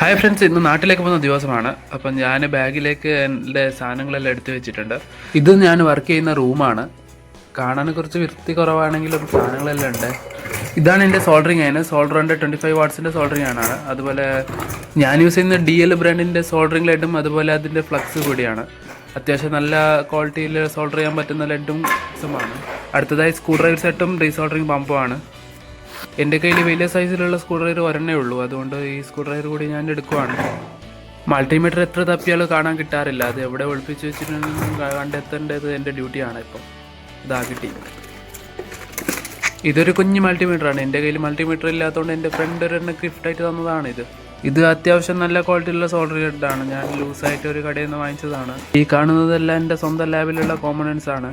Hi friends, ഇന്ന് നാട്ടിലേക്ക് പോകുന്ന ദിവസമാണ്. അപ്പം ഞാൻ ബാഗിലേക്ക് എൻ്റെ സാധനങ്ങളെല്ലാം എടുത്തു വെച്ചിട്ടുണ്ട്. ഇത് ഞാൻ വർക്ക് ചെയ്യുന്ന റൂമാണ്. കാണാൻ കുറച്ച് വൃത്തി കുറവാണെങ്കിലും സാധനങ്ങളെല്ലാം ഉണ്ട്. ഇതാണ് എൻ്റെ സോൾഡറിങ് ആണ്. സോൾഡറിൻ്റെ 25 വാട്ട്സിൻ്റെ സോൾഡറിങ് ആണ്. അതുപോലെ ഞാൻ യൂസ് ചെയ്യുന്ന DL ബ്രാൻഡിൻ്റെ സോൾഡറിങ് ലെഡും അതുപോലെ അതിൻ്റെ ഫ്ലക്സ് കൂടിയാണ്. അത്യാവശ്യം നല്ല ക്വാളിറ്റിയിൽ സോൾഡർ ചെയ്യാൻ പറ്റുന്ന ലെഡും ഫ്ലക്സുമാണ്. അടുത്തതായി സ്ക്രൂ ഡ്രൈവർ സെറ്റും റീസോൾഡറിങ് പമ്പുമാണ്. എൻ്റെ കയ്യിൽ വലിയ സൈസിലുള്ള സ്ക്രൂ ഡ്രൈവർ ഒരെണ്ണേ ഉള്ളൂ, അതുകൊണ്ട് ഈ സ്ക്രൂ ഡ്രൈവർ കൂടി ഞാൻ എടുക്കുവാണ്. മൾട്ടിമീറ്റർ എത്ര തപ്പിയാലും കാണാൻ കിട്ടാറില്ല. അത് എവിടെ ഒളിപ്പിച്ച് വെച്ചിട്ടുണ്ടെന്നും കണ്ടെത്തേണ്ടത് എൻ്റെ ഡ്യൂട്ടിയാണ്. ഇപ്പം ഇതാ കിട്ടി. ഇതൊരു കുഞ്ഞ് മൾട്ടിമീറ്ററാണ്. എൻ്റെ കയ്യിൽ മൾട്ടിമീറ്റർ ഇല്ലാത്തതുകൊണ്ട് എൻ്റെ ഫ്രണ്ട് ഒരെണ്ണം ഗിഫ്റ്റായിട്ട് തന്നതാണ്. ഇത് അത്യാവശ്യം നല്ല ക്വാളിറ്റിയുള്ള സോൾഡർ ലെഡാണ്. ഞാൻ ലൂസായിട്ട് ഒരു കടയിൽ നിന്ന് വാങ്ങിച്ചതാണ്. ഈ കാണുന്നതെല്ലാം എൻ്റെ സ്വന്തം ലാബിലുള്ള കോമ്പണൻസ് ആണ്.